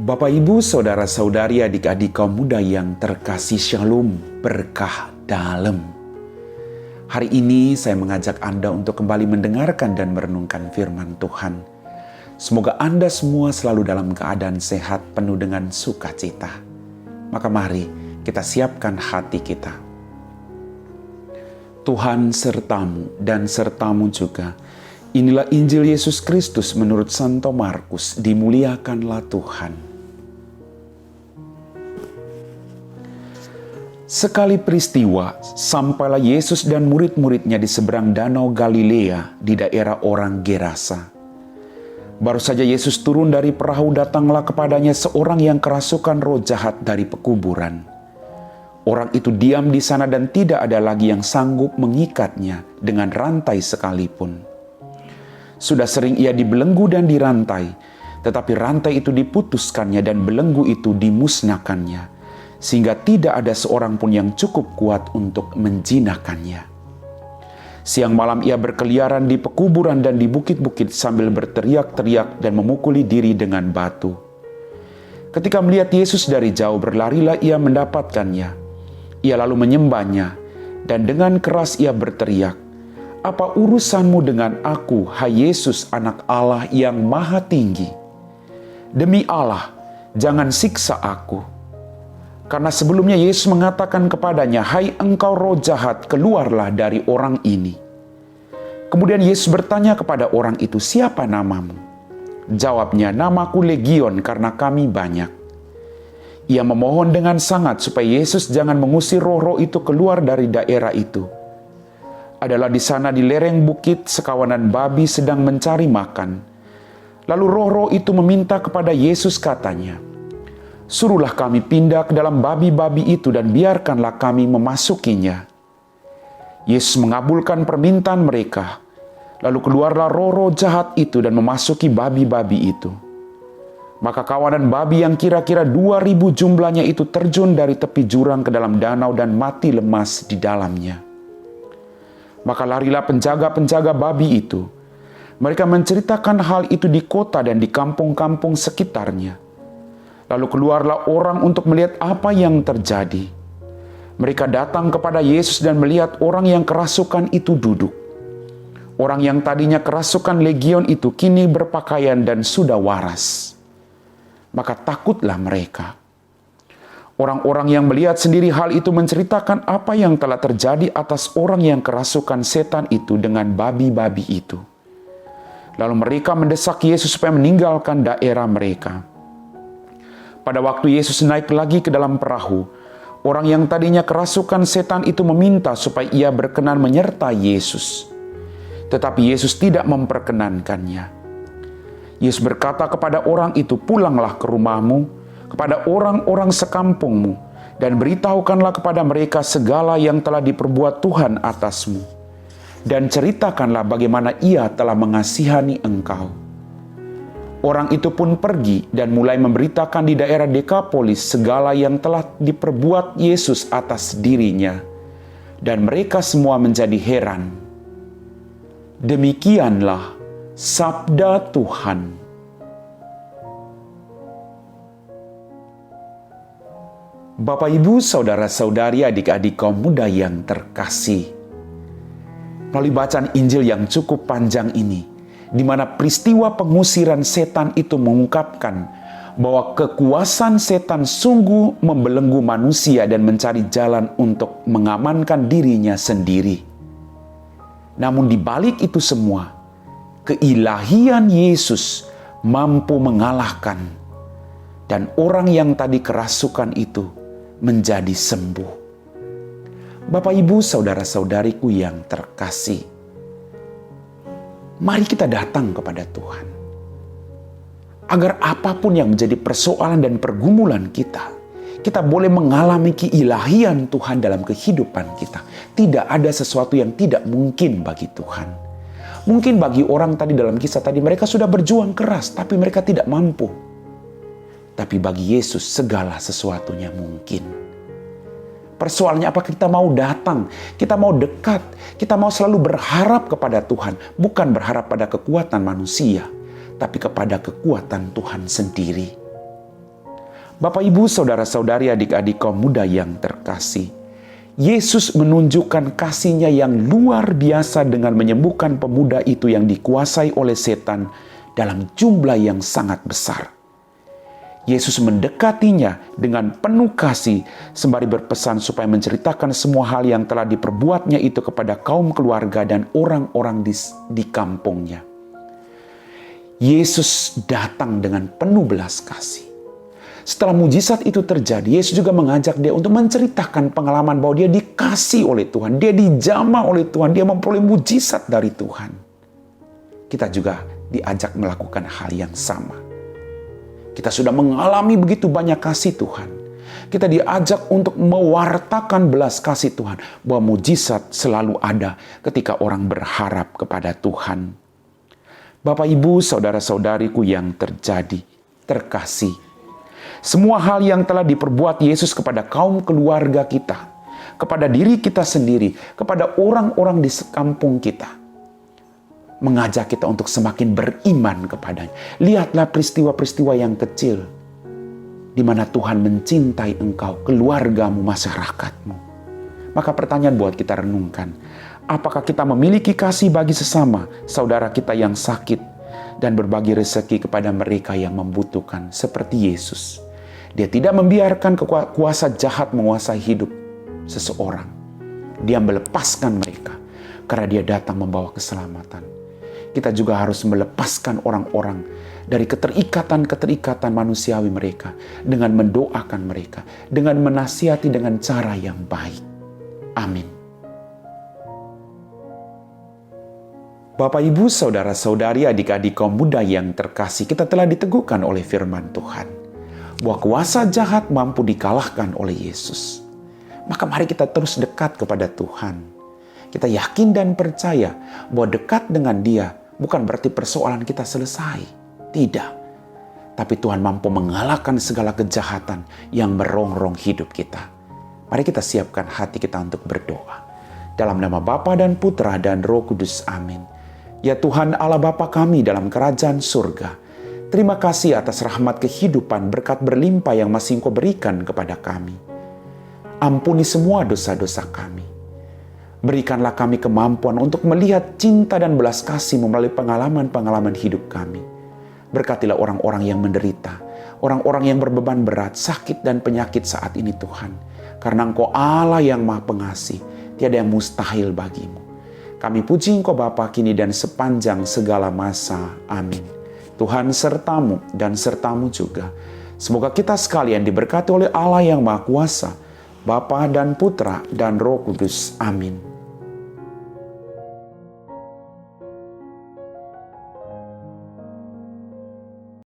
Bapak, Ibu, Saudara-saudari, adik-adik kaum muda yang terkasih, Shalom, berkah dalam. Hari ini saya mengajak Anda untuk kembali mendengarkan dan merenungkan firman Tuhan. Semoga Anda semua selalu dalam keadaan sehat, penuh dengan sukacita. Maka mari kita siapkan hati kita. Tuhan sertamu dan sertamu juga. Inilah Injil Yesus Kristus menurut Santo Markus. Dimuliakanlah Tuhan. Sekali peristiwa, sampailah Yesus dan murid-muridnya di seberang danau Galilea di daerah orang Gerasa. Baru saja Yesus turun dari perahu, datanglah kepadanya seorang yang kerasukan roh jahat dari pekuburan. Orang itu diam di sana dan tidak ada lagi yang sanggup mengikatnya dengan rantai sekalipun. Sudah sering ia dibelenggu dan dirantai, tetapi rantai itu diputuskannya dan belenggu itu dimusnahkannya, sehingga tidak ada seorang pun yang cukup kuat untuk menjinakkannya. Siang malam ia berkeliaran di pekuburan dan di bukit-bukit sambil berteriak-teriak dan memukuli diri dengan batu. Ketika melihat Yesus dari jauh, berlarilah ia mendapatkannya. Ia lalu menyembahnya, dan dengan keras ia berteriak, "Apa urusanmu dengan aku, hai Yesus, Anak Allah yang Maha Tinggi? Demi Allah, jangan siksa aku." Karena sebelumnya Yesus mengatakan kepadanya, "Hai engkau roh jahat, keluarlah dari orang ini." Kemudian Yesus bertanya kepada orang itu, "Siapa namamu?" Jawabnya, "Namaku Legion, karena kami banyak." Ia memohon dengan sangat supaya Yesus jangan mengusir roh-roh itu keluar dari daerah itu. Adalah di sana di lereng bukit sekawanan babi sedang mencari makan. Lalu roh-roh itu meminta kepada Yesus, katanya, "Suruhlah kami pindah ke dalam babi-babi itu dan biarkanlah kami memasukinya." Yesus mengabulkan permintaan mereka. Lalu keluarlah roh-roh jahat itu dan memasuki babi-babi itu. Maka kawanan babi yang kira-kira 2.000 jumlahnya itu terjun dari tepi jurang ke dalam danau dan mati lemas di dalamnya. Maka larilah penjaga-penjaga babi itu. Mereka menceritakan hal itu di kota dan di kampung-kampung sekitarnya. Lalu keluarlah orang untuk melihat apa yang terjadi. Mereka datang kepada Yesus dan melihat orang yang kerasukan itu duduk. Orang yang tadinya kerasukan legion itu kini berpakaian dan sudah waras. Maka takutlah mereka. Orang-orang yang melihat sendiri hal itu menceritakan apa yang telah terjadi atas orang yang kerasukan setan itu dengan babi-babi itu. Lalu mereka mendesak Yesus supaya meninggalkan daerah mereka. Pada waktu Yesus naik lagi ke dalam perahu, orang yang tadinya kerasukan setan itu meminta supaya ia berkenan menyertai Yesus. Tetapi Yesus tidak memperkenankannya. Yesus berkata kepada orang itu, "Pulanglah ke rumahmu, kepada orang-orang sekampungmu, dan beritahukanlah kepada mereka segala yang telah diperbuat Tuhan atasmu. Dan ceritakanlah bagaimana ia telah mengasihani engkau." Orang itu pun pergi dan mulai memberitakan di daerah Dekapolis segala yang telah diperbuat Yesus atas dirinya. Dan mereka semua menjadi heran. Demikianlah sabda Tuhan. Bapak, Ibu, Saudara-saudari, adik-adik kaum muda yang terkasih. Melalui bacaan Injil yang cukup panjang ini, di mana peristiwa pengusiran setan itu mengungkapkan bahwa kekuasaan setan sungguh membelenggu manusia dan mencari jalan untuk mengamankan dirinya sendiri. Namun di balik itu semua, keilahian Yesus mampu mengalahkan, dan orang yang tadi kerasukan itu menjadi sembuh. Bapak, Ibu, Saudara-saudariku yang terkasih, mari kita datang kepada Tuhan. Agar apapun yang menjadi persoalan dan pergumulan kita boleh mengalami keilahian Tuhan dalam kehidupan kita. Tidak ada sesuatu yang tidak mungkin bagi Tuhan. Mungkin bagi orang tadi dalam kisah tadi, mereka sudah berjuang keras, tapi mereka tidak mampu. Tapi bagi Yesus segala sesuatunya mungkin. Persoalannya apakah kita mau datang, kita mau dekat, kita mau selalu berharap kepada Tuhan. Bukan berharap pada kekuatan manusia, tapi kepada kekuatan Tuhan sendiri. Bapak, Ibu, saudara-saudari, adik-adik kaum muda yang terkasih, Yesus menunjukkan kasih-Nya yang luar biasa dengan menyembuhkan pemuda itu yang dikuasai oleh setan dalam jumlah yang sangat besar. Yesus mendekatinya dengan penuh kasih sembari berpesan supaya menceritakan semua hal yang telah diperbuatnya itu kepada kaum keluarga dan orang-orang di kampungnya. Yesus datang dengan penuh belas kasih. Setelah mujizat itu terjadi, Yesus juga mengajak dia untuk menceritakan pengalaman bahwa dia dikasih oleh Tuhan, dia dijamah oleh Tuhan, dia memperoleh mujizat dari Tuhan. Kita juga diajak melakukan hal yang sama. Kita sudah mengalami begitu banyak kasih Tuhan. Kita diajak untuk mewartakan belas kasih Tuhan, bahwa mujizat selalu ada ketika orang berharap kepada Tuhan. Bapak, Ibu, saudara-saudariku yang terkasih, semua hal yang telah diperbuat Yesus kepada kaum keluarga kita, kepada diri kita sendiri, kepada orang-orang di sekampung kita, mengajak kita untuk semakin beriman kepadanya. Lihatlah peristiwa-peristiwa yang kecil, di mana Tuhan mencintai engkau, keluargamu, masyarakatmu. Maka pertanyaan buat kita renungkan, apakah kita memiliki kasih bagi sesama, saudara kita yang sakit, dan berbagi rezeki kepada mereka yang membutuhkan seperti Yesus? Dia tidak membiarkan kuasa jahat menguasai hidup seseorang. Dia melepaskan mereka karena dia datang membawa keselamatan. Kita juga harus melepaskan orang-orang dari keterikatan manusiawi mereka dengan mendoakan mereka, dengan menasihati dengan cara yang baik. Amin. Bapak, Ibu, saudara-saudari, adik-adik kaum muda yang terkasih, kita telah diteguhkan oleh firman Tuhan bahwa kuasa jahat mampu dikalahkan oleh Yesus. Maka mari kita terus dekat kepada Tuhan. Kita yakin dan percaya bahwa dekat dengan Dia bukan berarti persoalan kita selesai. Tidak. Tapi Tuhan mampu mengalahkan segala kejahatan yang merongrong hidup kita. Mari kita siapkan hati kita untuk berdoa. Dalam nama Bapa dan Putra dan Roh Kudus. Amin. Ya Tuhan Allah Bapa kami dalam kerajaan surga, terima kasih atas rahmat kehidupan, berkat berlimpah yang masih Engkau berikan kepada kami. Ampuni semua dosa-dosa kami. Berikanlah kami kemampuan untuk melihat cinta dan belas kasih melalui pengalaman-pengalaman hidup kami. Berkatilah orang-orang yang menderita, orang-orang yang berbeban berat, sakit dan penyakit saat ini Tuhan. Karena Engkau Allah yang Maha Pengasih, tiada yang mustahil bagimu. Kami puji Engkau Bapa kini dan sepanjang segala masa. Amin. Tuhan sertamu dan sertamu juga. Semoga kita sekalian diberkati oleh Allah yang Maha Kuasa, Bapa dan Putra dan Roh Kudus. Amin.